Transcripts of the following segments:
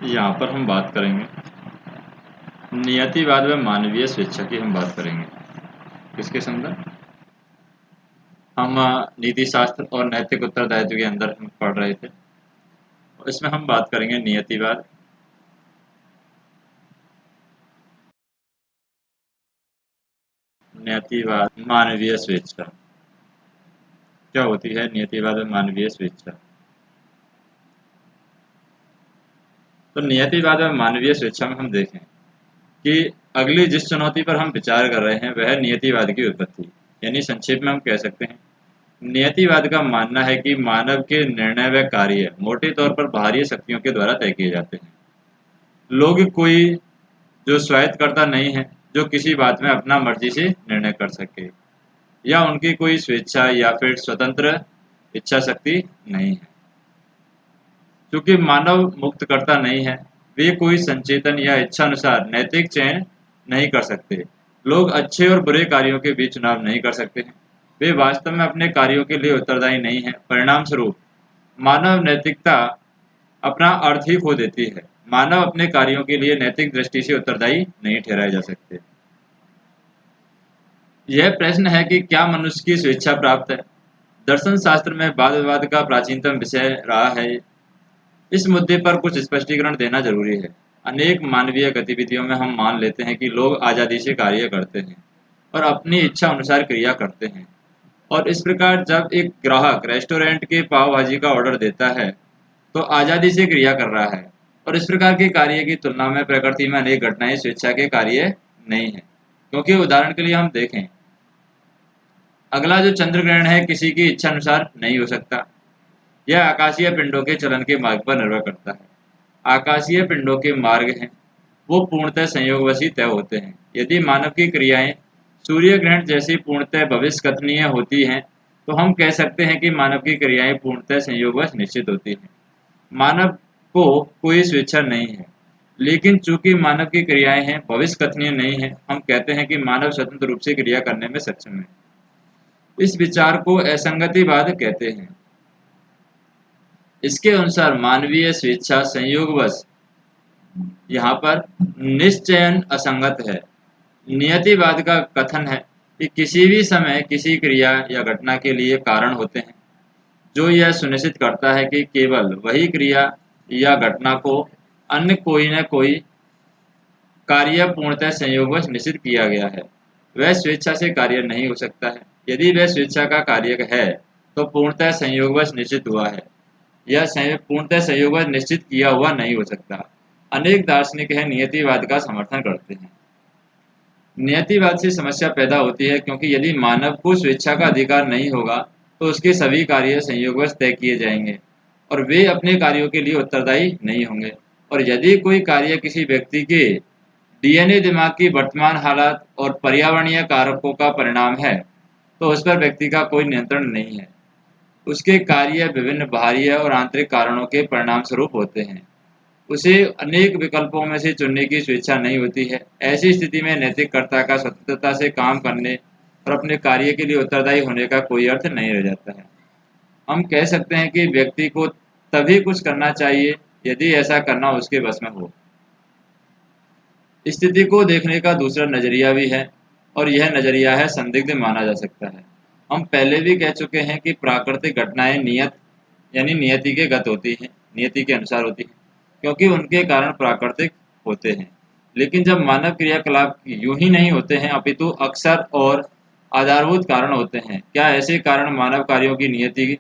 यहाँ पर हम बात करेंगे नियतिवाद व मानवीय स्वेच्छा की हम बात करेंगे। किसके संदर्भ? हम नीति शास्त्र और नैतिक उत्तरदायित्व के अंदर हम पढ़ रहे थे। इसमें हम बात करेंगे नियतिवाद, नियतिवाद, मानवीय स्वेच्छा। क्या होती है नियतिवाद व मानवीय स्वेच्छा? तो नियतिवाद व मानवीय स्वेच्छा में हम देखें कि अगली जिस चुनौती पर हम विचार कर रहे हैं वह नियतिवाद की उत्पत्ति, यानी संक्षेप में हम कह सकते हैं नियतिवाद का मानना है कि मानव के निर्णय व कार्य मोटे तौर पर बाहरी शक्तियों के द्वारा तय किए जाते हैं। लोग कोई जो स्वायत्तकर्ता नहीं है, जो किसी बात में अपना मर्जी से निर्णय कर सके, या उनकी कोई स्वेच्छा या फिर स्वतंत्र इच्छा शक्ति नहीं है। क्योंकि मानव मुक्तकर्ता नहीं है, वे कोई संचेतन या इच्छा अनुसार नैतिक चयन नहीं कर सकते। लोग अच्छे और बुरे कार्यों के बीच चुनाव नहीं कर सकते हैं। वे वास्तव में अपने कार्यों के लिए उत्तरदायी नहीं हैं। परिणाम स्वरूप मानव नैतिकता अपना अर्थ ही खो देती है। मानव अपने कार्यों के लिए नैतिक दृष्टि से उत्तरदायी नहीं ठहराए जा सकते। यह प्रश्न है कि क्या मनुष्य की स्वेच्छा प्राप्त है? दर्शन शास्त्र में वाद विवाद का प्राचीनतम विषय रहा है। इस मुद्दे पर कुछ स्पष्टीकरण देना जरूरी है। अनेक मानवीय गतिविधियों में हम मान लेते हैं कि लोग आज़ादी से कार्य करते हैं और अपनी इच्छा अनुसार क्रिया करते हैं। और इस प्रकार जब एक ग्राहक रेस्टोरेंट के पाव भाजी का ऑर्डर देता है तो आज़ादी से क्रिया कर रहा है। और इस प्रकार के कार्य की तुलना में प्रकृति में अनेक घटनाएं स्वेच्छा के कार्य नहीं है। क्योंकि उदाहरण के लिए हम देखें, अगला जो चंद्र ग्रहण है किसी की इच्छा अनुसार नहीं हो सकता। यह आकाशीय पिंडों के चलन के मार्ग पर निर्भर करता है। आकाशीय पिंडों के मार्ग हैं वो पूर्णतः संयोगवश ही तय होते हैं। यदि मानव की क्रियाएं सूर्य ग्रहण जैसी पूर्णतः भविष्य कथनीय होती हैं तो हम कह सकते हैं कि मानव की क्रियाएं पूर्णतः संयोगवश निश्चित होती हैं। मानव को कोई स्वेच्छा नहीं है, लेकिन चूंकि मानव की क्रियाएं हैं भविष्य कथनीय नहीं है, हम कहते हैं कि मानव स्वतंत्र रूप से क्रिया करने में सक्षम है। इस विचार को असंगतिवाद कहते हैं। इसके अनुसार मानवीय स्वेच्छा संयोगवश यहाँ पर निश्चयन असंगत है। नियतिवाद का कथन है कि किसी भी समय किसी क्रिया या घटना के लिए कारण होते हैं जो यह सुनिश्चित करता है कि केवल वही क्रिया या घटना को अन्य कोई न कोई कार्य पूर्णतः संयोगवश निश्चित किया गया है। वह स्वेच्छा से कार्य नहीं हो सकता है। यदि वह स्वेच्छा का कार्य है तो पूर्णतः संयोगवश निश्चित हुआ है। यह पूर्णतः संयोगवश निश्चित किया हुआ नहीं हो सकता। अनेक दार्शनिक है नियतिवाद का समर्थन करते हैं। नियतिवाद से समस्या पैदा होती है क्योंकि यदि मानव को स्वेच्छा का अधिकार नहीं होगा तो उसके सभी कार्य संयोगवश तय किए जाएंगे और वे अपने कार्यों के लिए उत्तरदायी नहीं होंगे। और यदि कोई कार्य किसी व्यक्ति के डीएनए, दिमाग की वर्तमान हालत और पर्यावरणीय कारकों का परिणाम है तो उस पर व्यक्ति का कोई नियंत्रण नहीं है। उसके कार्य विभिन्न बाहरी और आंतरिक कारणों के परिणाम स्वरूप होते हैं। उसे अनेक विकल्पों में से चुनने की स्वेच्छा नहीं होती है। ऐसी स्थिति में नैतिककर्ता का स्वतंत्रता से काम करने और अपने कार्य के लिए उत्तरदायी होने का कोई अर्थ नहीं रह जाता है। हम कह सकते हैं कि व्यक्ति को तभी कुछ करना चाहिए यदि ऐसा करना उसके बस में हो। स्थिति को देखने का दूसरा नजरिया भी है और यह नजरिया है संदिग्ध माना जा सकता है। हम पहले भी कह चुके हैं कि प्राकृतिक घटनाएं नियत यानी नियति के गत होती हैं, नियति के अनुसार होती हैं, क्योंकि उनके कारण प्राकृतिक होते हैं। लेकिन जब मानव क्रियाकलाप यूं ही नहीं होते हैं अपितु अक्सर और आधारभूत कारण होते हैं। क्या ऐसे कारण मानव कार्यों की नियति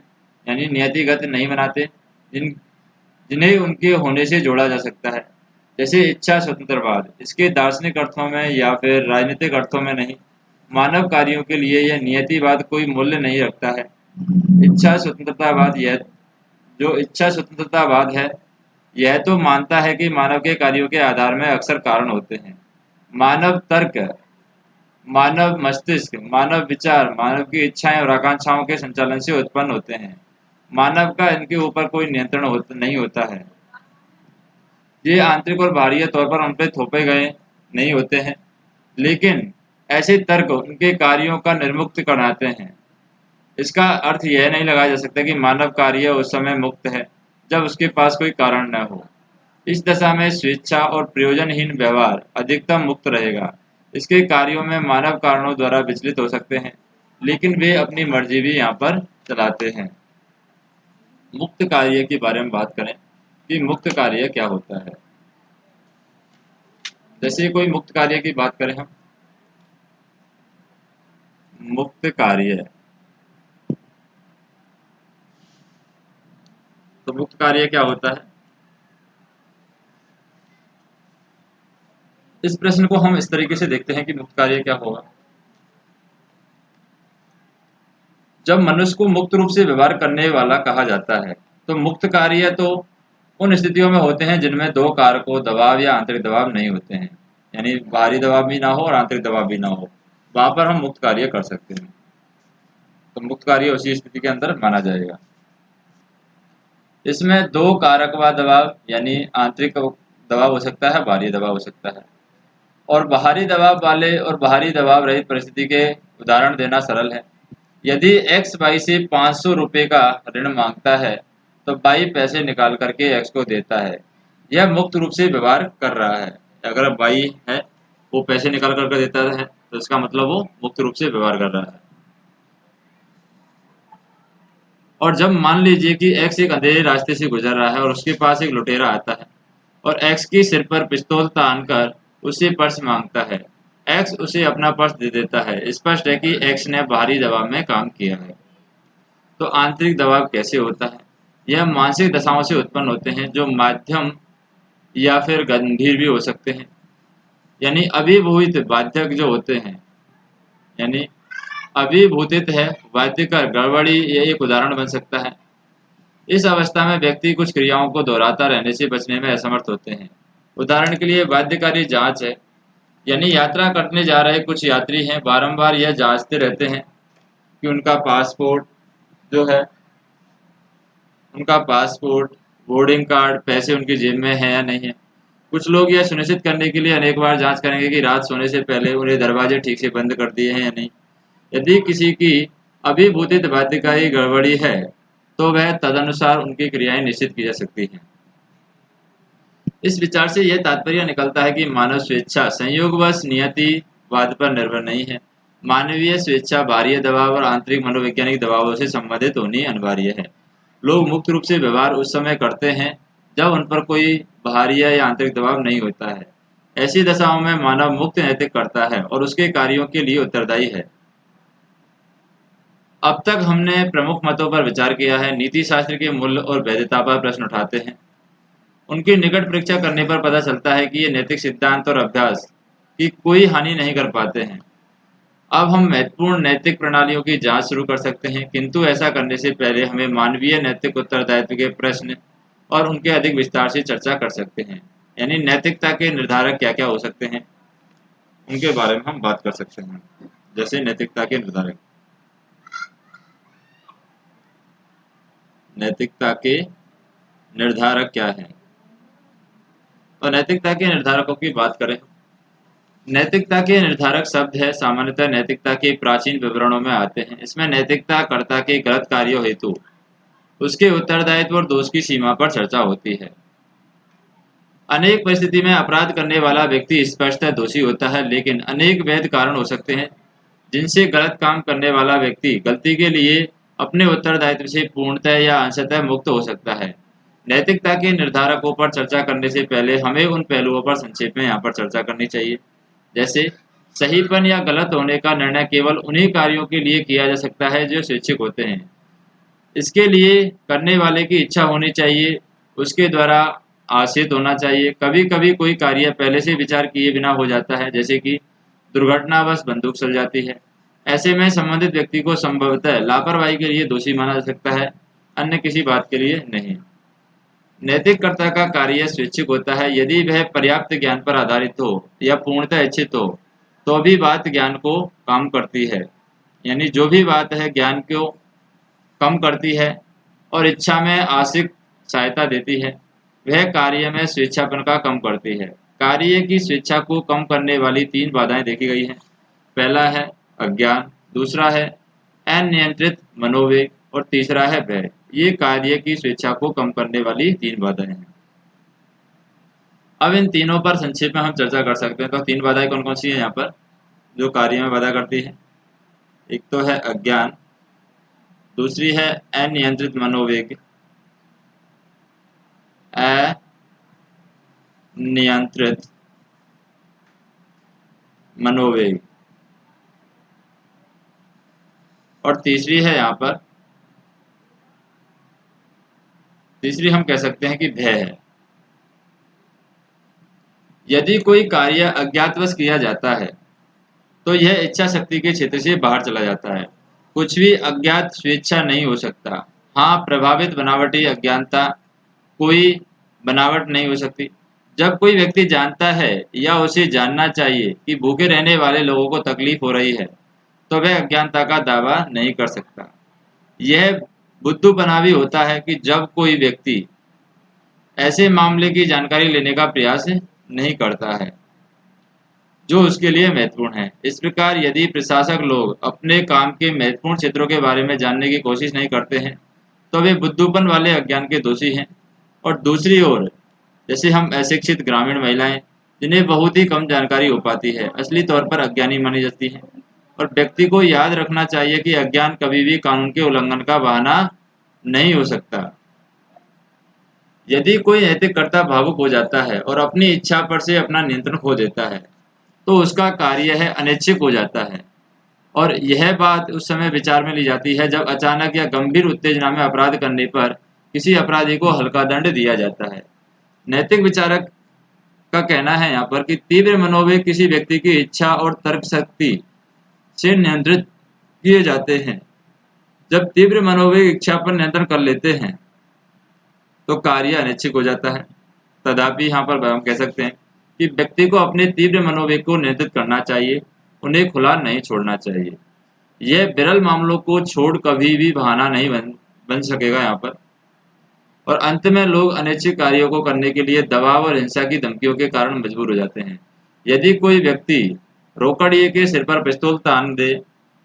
यानी नियतिगत नहीं बनाते, जिन्हें उनके होने से जोड़ा जा सकता है? जैसे इच्छा स्वतंत्रवाद, इसके दार्शनिक अर्थों में या फिर राजनीतिक अर्थों में नहीं। मानव कार्यों के लिए यह नियतिवाद कोई मूल्य नहीं रखता है। इच्छा स्वतंत्रतावाद यह जो इच्छा स्वतंत्रतावाद है यह तो मानता है कि मानव के कार्यों के आधार में अक्सर कारण होते हैं। मानव तर्क, मानव मस्तिष्क, मानव विचार मानव की इच्छाएं और आकांक्षाओं के संचालन से उत्पन्न होते हैं। मानव का इनके ऊपर कोई नियंत्रण नहीं होता है। ये आंतरिक और बाहरी तौर पर उन पर थोपे गए नहीं होते हैं, लेकिन ऐसे तर्क उनके कार्यों का निर्मुक्त कराते हैं। इसका अर्थ यह नहीं लगाया जा सकता कि मानव कार्य उस समय मुक्त है जब उसके पास कोई कारण न हो। इस दशा में स्वेच्छा और प्रयोजनहीन व्यवहार अधिकतम मुक्त रहेगा। इसके कार्यों में मानव कारणों द्वारा विचलित हो सकते हैं, लेकिन वे अपनी मर्जी भी यहाँ पर चलाते हैं। मुक्त कार्य के बारे में बात करें कि मुक्त कार्य क्या होता है। जैसे कोई मुक्त कार्य की बात करें हम, मुक्त कार्य, तो मुक्त कार्य क्या होता है? इस प्रश्न को हम इस तरीके से देखते हैं कि मुक्त कार्य क्या होगा। जब मनुष्य को मुक्त रूप से व्यवहार करने वाला कहा जाता है, तो मुक्त कार्य तो उन स्थितियों में होते हैं जिनमें दो कारकों दबाव या आंतरिक दबाव नहीं होते हैं, यानी बाहरी दबाव भी ना हो और आंतरिक दबाव भी ना हो, वहां पर हम मुक्त कार्य कर सकते हैं। तो मुक्त कार्य उसी स्थिति के अंदर माना जाएगा। इसमें दो कारक व दबाव यानी आंतरिक दबाव हो सकता है, बाहरी दबाव हो सकता है। और बाहरी दबाव वाले और बाहरी दबाव रहित परिस्थिति के उदाहरण देना सरल है। यदि एक्स वाई से 500 रुपये का ऋण मांगता है, तो वाई पैसे निकाल करके एक्स को देता है। यह मुक्त रूप से व्यवहार कर रहा है। अगर वाई है वो पैसे निकाल करके देता है, तो इसका मतलब वो मुक्त रूप से व्यवहार कर रहा है। और जब मान लीजिए कि एक्स एक अंधेरे रास्ते से गुजर रहा है और उसके पास एक लुटेरा आता है और एक्स के सिर पर पिस्तौल तान कर उससे पर्स मांगता है। एक्स उसे अपना पर्स दे देता है। स्पष्ट है कि एक्स ने बाहरी दबाव में काम किया है। तो आंतरिक दबाव कैसे होता है? यह मानसिक दशाओं से उत्पन्न होते हैं जो माध्यम या फिर गंभीर भी हो सकते हैं। यानी अभिभूत बाध्यक जो होते हैं, यानी अभिभूतित है वाद्य का गड़बड़ी, ये एक उदाहरण बन सकता है। इस अवस्था में व्यक्ति कुछ क्रियाओं को दोहराता रहने से बचने में असमर्थ होते हैं। उदाहरण के लिए बाध्यकारी जांच है, यानी यात्रा करने जा रहे कुछ यात्री हैं, बारंबार यह जांचते रहते हैं कि उनका पासपोर्ट जो है, उनका पासपोर्ट, बोर्डिंग कार्ड, पैसे उनकी जेब में है या नहीं है। कुछ लोग यह सुनिश्चित करने के लिए अनेक बार जांच करेंगे कि रात सोने से पहले उन्हें दरवाजे ठीक से बंद कर दिए हैं या नहीं। यदि किसी की अभिभूतित बाध्यकारी गड़बड़ी है, तो वह तदनुसार उनकी क्रियाएं निश्चित की जा सकती हैं। इस विचार से यह तात्पर्य निकलता है कि मानव स्वेच्छा संयोगवश नियतिवाद पर निर्भर नहीं है। मानवीय स्वेच्छा बाहरी दबाव और आंतरिक मनोवैज्ञानिक दबावों से संबंधित होनी अनिवार्य है। लोग मुक्त रूप से व्यवहार उस समय करते हैं जब उन पर कोई बाहरी या आंतरिक दबाव नहीं होता है। ऐसी दशाओं में मानव मुक्त नैतिक करता है और उसके कार्यों के लिए उत्तरदायी है। अब तक हमने प्रमुख मतों पर विचार किया है, नीति शास्त्र के मूल्य और वैधता पर प्रश्न उठाते हैं। उनकी निकट परीक्षा करने पर पता चलता है कि ये नैतिक सिद्धांत और अभ्यास की कोई हानि नहीं कर पाते हैं। अब हम महत्वपूर्ण नैतिक प्रणालियों की जांच शुरू कर सकते हैं, किंतु ऐसा करने से पहले हमें मानवीय नैतिक उत्तरदायित्व के प्रश्न और उनके अधिक विस्तार से चर्चा कर सकते हैं। यानी नैतिकता के निर्धारक क्या क्या हो सकते हैं, उनके बारे में हम बात कर सकते हैं। जैसे नैतिकता के निर्धारक, नैतिकता के निर्धारक क्या हैं? तो नैतिकता के निर्धारकों की बात करें, नैतिकता के निर्धारक शब्द है सामान्यतः नैतिकता के प्राचीन विवरणों में आते हैं। इसमें नैतिकता कर्ता के गलत कार्यों हेतु उसके उत्तरदायित्व और दोष की सीमा पर चर्चा होती है। अनेक परिस्थिति में अपराध करने वाला व्यक्ति स्पष्टतः दोषी होता है, लेकिन अनेक वैध कारण हो सकते हैं जिनसे गलत काम करने वाला व्यक्ति गलती के लिए अपने उत्तरदायित्व से पूर्णतः या अंशतः मुक्त हो सकता है। नैतिकता के निर्धारकों पर चर्चा करने से पहले हमें उन पहलुओं पर संक्षेप में यहाँ पर चर्चा करनी चाहिए। जैसे सहीपन या गलत होने का निर्णय केवल उन्हीं कार्यों के लिए किया जा सकता है जो स्वैच्छिक होते हैं। इसके लिए करने वाले की इच्छा होनी चाहिए, उसके द्वारा आशित होना चाहिए। कभी कभी कोई कार्य पहले से विचार किए बिना हो जाता है, जैसे कि दुर्घटनावश बंदूक चल जाती है। ऐसे में संबंधित व्यक्ति को संभवतः लापरवाही के लिए दोषी माना जा सकता है, अन्य किसी बात के लिए नहीं। नैतिककर्ता का कार्य स्वैच्छिक होता है। यदि वह पर्याप्त ज्ञान पर आधारित हो या पूर्णतः इच्छित हो, तो भी बात ज्ञान को काम करती है। यानी जो भी बात है ज्ञान को कम करती है और इच्छा में आशिक सहायता देती है, वह कार्य में स्वेच्छापन का कम करती है। कार्य की स्वेच्छा को कम करने वाली 3 बाधाएं देखी गई हैं। पहला है अज्ञान, दूसरा है अनियंत्रित मनोवेग और तीसरा है भय। ये कार्य की स्वेच्छा को कम करने वाली 3 बाधाएं हैं। अब इन तीनों पर संक्षेप में हम चर्चा कर सकते हैं। तो तीन बाधाएं कौन कौन सी हैं यहाँ पर जो कार्य में बाधा करती है? एक तो है अज्ञान, दूसरी है अनियंत्रित मनोवेग, अनियंत्रित मनोवेग, और तीसरी है यहाँ पर, तीसरी हम कह सकते हैं कि भय है। यदि कोई कार्य अज्ञातवश किया जाता है तो यह इच्छा शक्ति के क्षेत्र से बाहर चला जाता है। कुछ भी अज्ञात स्वेच्छा नहीं हो सकता। हाँ, प्रभावित बनावटी अज्ञानता कोई बनावट नहीं हो सकती। जब कोई व्यक्ति जानता है या उसे जानना चाहिए कि भूखे रहने वाले लोगों को तकलीफ हो रही है, तो वह अज्ञानता का दावा नहीं कर सकता। यह बुद्धूपना भी होता है कि जब कोई व्यक्ति ऐसे मामले की जानकारी लेने का प्रयास नहीं करता है जो उसके लिए महत्वपूर्ण है। इस प्रकार यदि प्रशासक लोग अपने काम के महत्वपूर्ण क्षेत्रों के बारे में जानने की कोशिश नहीं करते हैं तो वे बुद्धूपन वाले अज्ञान के दोषी हैं। और दूसरी ओर जैसे हम अशिक्षित ग्रामीण महिलाएं जिन्हें बहुत ही कम जानकारी हो पाती है, असली तौर पर अज्ञानी मानी जाती हैं। और व्यक्ति को याद रखना चाहिए कि अज्ञान कभी भी कानून के उल्लंघन का बहाना नहीं हो सकता। यदि कोई नैतिक कर्ता भावुक हो जाता है और अपनी इच्छा पर से अपना नियंत्रण खो देता है तो उसका कार्य है अनैच्छिक हो जाता है। और यह बात उस समय विचार में ली जाती है जब अचानक या गंभीर उत्तेजना में अपराध करने पर किसी अपराधी को हल्का दंड दिया जाता है। नैतिक विचारक का कहना है यहाँ पर कि तीव्र मनोवेग किसी व्यक्ति की इच्छा और तर्क शक्ति से नियंत्रित किए जाते हैं। जब तीव्र मनोवेग इच्छा पर नियंत्रण कर लेते हैं तो कार्य अनैच्छिक हो जाता है। तथापि यहाँ पर हम कह सकते हैं कि व्यक्ति को अपने तीव्र मनोवेग को नियंत्रित करना चाहिए, उन्हें खुला नहीं छोड़ना चाहिए। यह विरल मामलों को छोड़ कभी भी बहाना नहीं बन सकेगा यहाँ पर। और अंत में लोग अनैच्छिक कार्यों को करने के लिए दबाव और हिंसा की धमकियों के कारण मजबूर हो जाते हैं। यदि कोई व्यक्ति रोकड़िए के सिर पर पिस्तौल तान दे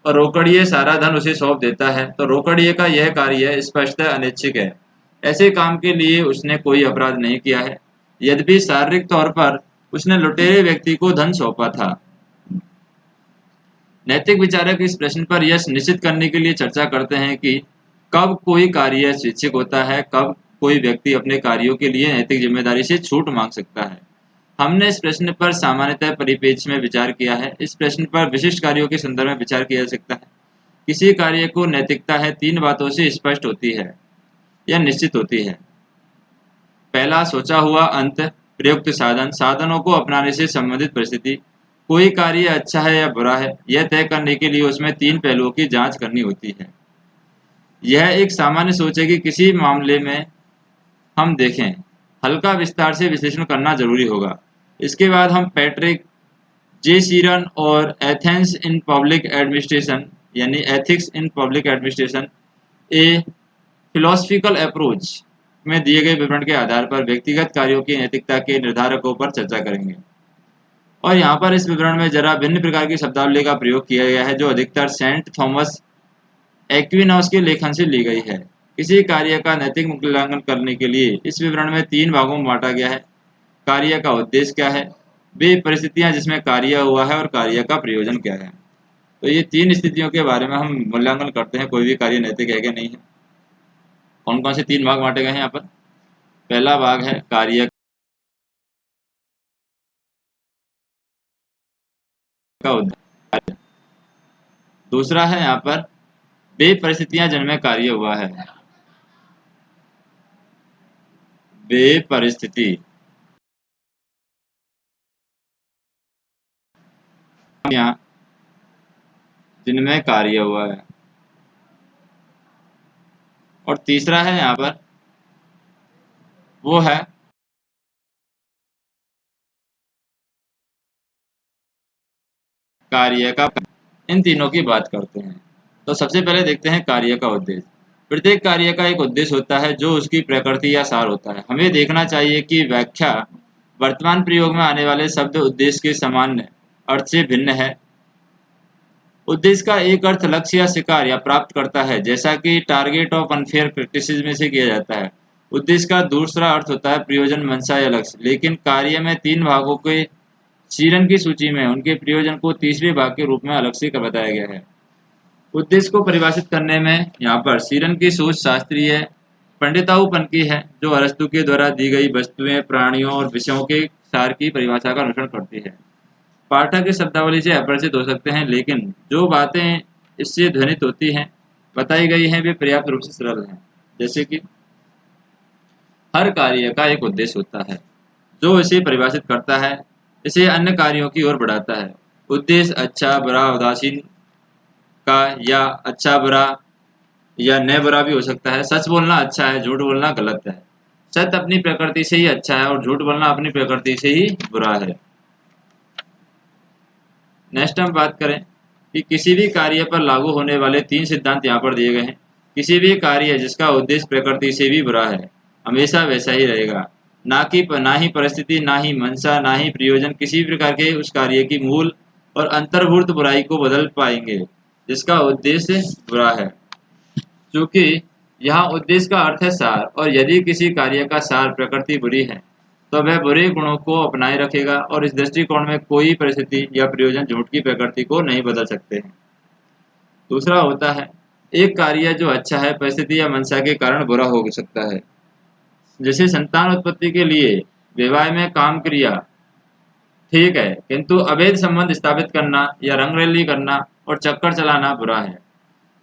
और रोकड़िए सारा धन उसे सौंप देता है तो रोकड़िए का यह कार्य स्पष्टतः अनैच्छिक है। ऐसे काम के लिए उसने कोई अपराध नहीं किया है, यद्यपि शारीरिक तौर पर उसने लुटेरे व्यक्ति को धन सौंपा था। नैतिक विचारक इस प्रश्न पर यह निश्चित करने के लिए चर्चा करते हैं कि कब कोई कार्य स्वैच्छिक होता है, कब कोई व्यक्ति अपने कार्यों के लिए नैतिक जिम्मेदारी से छूट मांग सकता है। हमने इस प्रश्न पर सामान्यतः परिप्रेक्ष्य में विचार किया है। इस प्रश्न पर विशिष्ट कार्यों के संदर्भ में विचार किया जा सकता है। किसी कार्य को नैतिकता है तीन बातों से स्पष्ट होती है या निश्चित होती है। पहला, सोचा हुआ अंत, प्रयुक्त साधन, साधनों को अपनाने से संबंधित परिस्थिति। कोई कार्य अच्छा है या बुरा है यह तय करने के लिए उसमें तीन पहलुओं की जांच करनी होती है। यह एक सामान्य सोच है कि किसी मामले में हम देखें, हल्का विस्तार से विश्लेषण करना जरूरी होगा। इसके बाद हम पैट्रिक जे सीरन और एथेंस इन पब्लिक एडमिनिस्ट्रेशन यानी ethics in public administration A philosophical approach में दिए गए विवरण के आधार पर व्यक्तिगत कार्यों की नैतिकता के निर्धारकों पर चर्चा करेंगे। और यहाँ पर इस विवरण में जरा भिन्न प्रकार की शब्दावली का प्रयोग किया गया है जो अधिकतर सेंट थॉमस एक्विनॉस के लेखन से ली गई है। किसी कार्य का नैतिक मूल्यांकन करने के लिए इस विवरण में तीन भागों में बांटा गया है। कार्य का उद्देश्य क्या है, वे परिस्थितियां जिसमें कार्य हुआ है और कार्य का प्रयोजन क्या है। तो ये तीन स्थितियों के बारे में हम मूल्यांकन करते हैं कोई भी कार्य नैतिक है कि नहीं है। कौन कौन से तीन भाग बांटे गए हैं यहाँ पर? पहला भाग है कार्य का उद्देश्य। दूसरा है यहाँ पर वे परिस्थितियां जिनमें कार्य हुआ है, वे परिस्थिति जिनमें कार्य हुआ है। और तीसरा है यहाँ पर वो है कार्य का। इन तीनों की बात करते हैं। तो सबसे पहले देखते हैं कार्य का उद्देश्य। प्रत्येक कार्य का एक उद्देश्य होता है जो उसकी प्रकृति या सार होता है। हमें देखना चाहिए कि व्याख्या वर्तमान प्रयोग में आने वाले शब्द उद्देश्य के सामान्य अर्थ से भिन्न है। उद्देश्य का एक अर्थ लक्ष्य या शिकार या प्राप्त करता है, जैसा कि टारगेट ऑफ अनफेयर प्रैक्टिसेस में से किया जाता है। उद्देश्य का दूसरा अर्थ होता है प्रयोजन, मंशा या लक्ष्य। लेकिन कार्य में 3 भागों के चीरन की सूची में उनके प्रयोजन को तीसरे भाग के रूप में अलग से बताया गया है। उद्देश्य को परिभाषित करने में यहाँ पर सीरन की सोच शास्त्रीय पंडिताऊपन की है, जो अरस्तु के द्वारा दी गई वस्तुएं, प्राणियों और विषयों के सार की परिभाषा का अनुसरण करती है। पाठक इस शब्दावली से अपरिचित हो सकते हैं, लेकिन जो बातें इससे ध्वनित होती हैं, बताई गई हैं, वे पर्याप्त रूप से सरल हैं। जैसे कि हर कार्य का एक उद्देश्य होता है जो इसे परिभाषित करता है, इसे अन्य कार्यों की ओर बढ़ाता है। उद्देश्य अच्छा बुरा उदासीन का या अच्छा बुरा या न बुरा भी हो सकता है। सच बोलना अच्छा है, झूठ बोलना गलत है। सत्य अपनी प्रकृति से ही अच्छा है और झूठ बोलना अपनी प्रकृति से ही बुरा है। नेक्स्ट हम बात करें कि किसी भी कार्य पर लागू होने वाले 3 सिद्धांत यहाँ पर दिए गए हैं। किसी भी कार्य जिसका उद्देश्य प्रकृति से भी बुरा है, हमेशा वैसा ही रहेगा। ना ही परिस्थिति, ना ही मंशा, ना ही प्रयोजन किसी भी प्रकार के उस कार्य की मूल और अंतर्भूत बुराई को बदल पाएंगे जिसका उद्देश्य बुरा है। चूंकि यहाँ उद्देश्य का अर्थ है सार, और यदि किसी कार्य का सार प्रकृति बुरी है तो वह बुरे गुणों को अपनाए रखेगा, और इस दृष्टिकोण में कोई परिस्थिति या प्रयोजन झूठ की प्रकृति को नहीं बदल सकते हैं। दूसरा होता है एक कार्य जो अच्छा है परिस्थिति या मंशा के कारण बुरा हो सकता है। जैसे संतान उत्पत्ति के लिए विवाह में काम क्रिया ठीक है, किंतु अवैध संबंध स्थापित करना या रंगरैली करना और चक्कर चलाना बुरा है।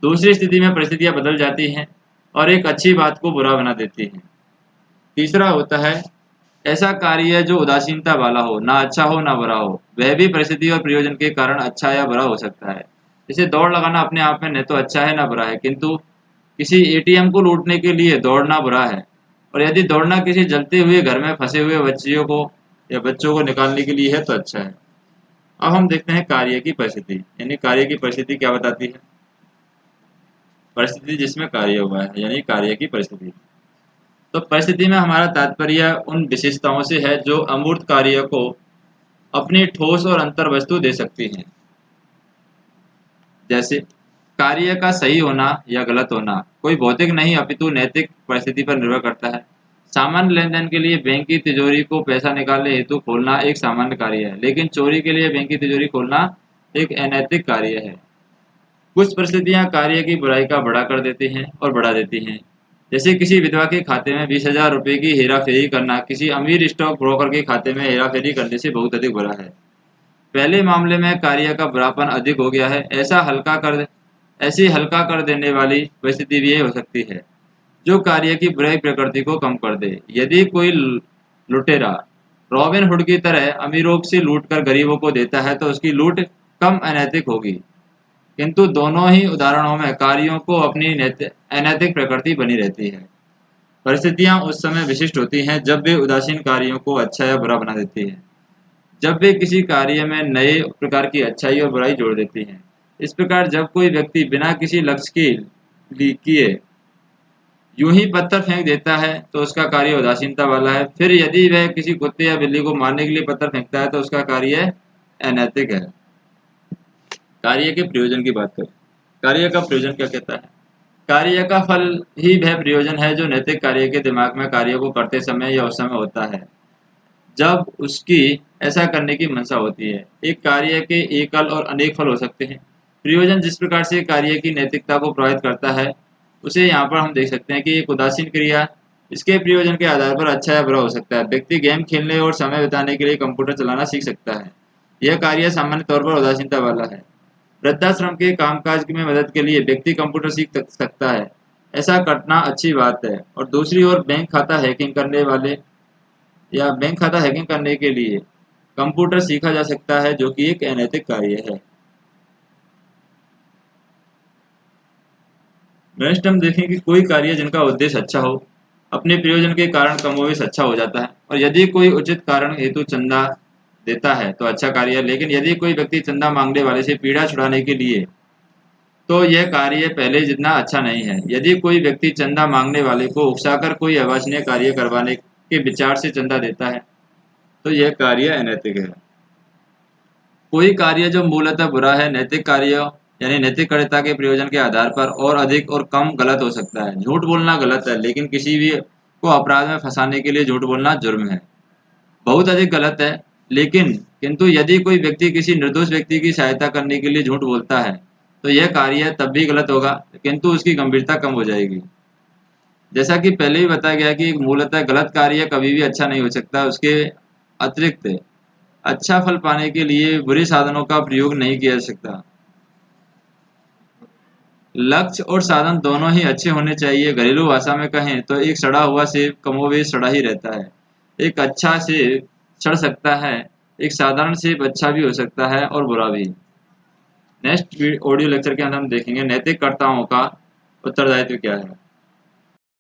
दूसरी स्थिति में परिस्थितियां बदल जाती हैं और एक अच्छी बात को बुरा बना देती हैं। तीसरा होता है ऐसा कार्य जो उदासीनता वाला हो, ना अच्छा हो ना बुरा हो, वह भी परिस्थिति और प्रयोजन के कारण अच्छा या बुरा हो सकता है। जैसे दौड़ लगाना अपने आप में न तो अच्छा है ना बुरा है, किंतु किसी एटीएम को लूटने के लिए दौड़ना बुरा है, और यदि दौड़ना किसी जलते हुए घर में फंसे हुए बच्चियों को या बच्चों को निकालने के लिए है तो अच्छा है। अब हम देखते हैं कार्य की परिस्थिति, यानी कार्य की परिस्थिति क्या बताती है। परिस्थिति जिसमें कार्य हुआ है, यानी कार्य की परिस्थिति। तो परिस्थिति में हमारा तात्पर्य उन विशेषताओं से है जो अमूर्त कार्य को अपनी ठोस और अंतर वस्तु दे सकती हैं। जैसे कार्य का सही होना या गलत होना कोई भौतिक नहीं अपितु नैतिक परिस्थिति पर निर्भर करता है। सामान्य लेन देन के लिए बैंक की तिजोरी को पैसा निकालने हेतु खोलना एक सामान्य कार्य है, लेकिन चोरी के लिए बैंक की तिजोरी खोलना एक अनैतिक कार्य है। कुछ परिस्थितियां कार्य की बुराई का बड़ा कर देती हैं और बढ़ा देती हैं। जैसे किसी विधवा के खाते में 20,000 रुपये की हेराफेरी करना किसी अमीर स्टॉक ब्रोकर के खाते में हेराफेरी करने से बहुत अधिक बुरा है। पहले मामले में कार्य का बुरापन अधिक हो गया है। ऐसी हल्का कर देने वाली परिस्थिति भी हो सकती है जो कार्य की बुराई प्रकृति को कम कर दे। यदि कोई लुटेरा रॉबिन हुड की तरह अमीरों से लूट कर गरीबों को देता है तो उसकी लूट कम अनैतिक होगी, किंतु दोनों ही उदाहरणों में कार्यों को अपनी अनैतिक प्रकृति बनी रहती है। परिस्थितियां उस समय विशिष्ट होती हैं जब वे उदासीन कार्यों को अच्छा या बुरा बना देती हैं, जब वे किसी कार्य में नए प्रकार की अच्छाई और बुराई जोड़ देती हैं। इस प्रकार जब कोई व्यक्ति बिना किसी लक्ष्य के किए यूं ही पत्थर फेंक देता है तो उसका कार्य उदासीनता वाला है। फिर यदि वह किसी कुत्ते या बिल्ली को मारने के लिए पत्थर फेंकता है तो उसका कार्य अनैतिक है। कार्य के प्रयोजन की बात करें, कार्य का प्रयोजन क्या कहता है। कार्य का फल ही वह प्रयोजन है जो नैतिक कार्य के दिमाग में कार्य को करते समय या उस समय होता है जब उसकी ऐसा करने की मंशा होती है। एक कार्य के एकल और अनेक फल हो सकते हैं। प्रयोजन जिस प्रकार से कार्य की नैतिकता को प्रभावित करता है उसे यहाँ पर हम देख सकते हैं कि एक उदासीन क्रिया इसके प्रयोजन के आधार पर अच्छा या बुरा हो सकता है। व्यक्ति गेम खेलने और समय बिताने के लिए कंप्यूटर चलाना सीख सकता है, यह कार्य सामान्य तौर पर उदासीनता वाला है। वृद्धाश्रम के कामकाज में मदद के लिए व्यक्ति कंप्यूटर सीख सकता है, ऐसा करना अच्छी बात है। और दूसरी ओर बैंक खाता हैकिंग करने के लिए कंप्यूटर सीखा जा सकता है, जो कि एक अनैतिक कार्य है। नेक्स्ट हम देखें कि कोई कार्य जिनका उद्देश्य अच्छा हो अपने प्रयोजन के कारण कमोवेश अच्छा हो जाता है, और यदि कोई उचित कारण हेतु चंदा देता है तो अच्छा कार्य है। लेकिन यदि कोई व्यक्ति चंदा मांगने वाले से पीड़ा छुड़ाने के लिए तो यह कार्य पहले जितना अच्छा नहीं है। यदि कोई व्यक्ति चंदा मांगने वाले को उकसाकर कोई अवांछनीय कार्य करवाने के विचार से चंदा देता है तो यह कार्य अनैतिक है। कोई कार्य जो मूलतः बुरा है नैतिक कार्य यानी नैतिकता के प्रयोजन के आधार पर और अधिक और कम गलत हो सकता है। झूठ बोलना गलत है, लेकिन किसी भी को अपराध में फंसाने के लिए झूठ बोलना जुर्म है। बहुत अधिक गलत है, लेकिन किंतु यदि कोई व्यक्ति किसी निर्दोष व्यक्ति की सहायता करने के लिए झूठ बोलता है तो यह कार्य तब भी गलत होगा, किंतु उसकी गंभीरता कम हो जाएगी। जैसा कि पहले ही बताया गया कि एक मूलतः गलत कार्य कभी भी अच्छा नहीं हो सकता। उसके अतिरिक्त अच्छा फल पाने के लिए बुरे साधनों का प्रयोग नहीं किया जा सकता। लक्ष्य और साधन दोनों ही अच्छे होने चाहिए। घरेलू भाषा में कहें तो एक सड़ा हुआ सेब कमोबेश सड़ा ही रहता है। एक अच्छा सेब सड़ सकता है, एक साधारण सेब अच्छा भी हो सकता है और बुरा भी। नेक्स्ट ऑडियो लेक्चर के अंदर हम देखेंगे नैतिक कर्ताओं का उत्तरदायित्व क्या है।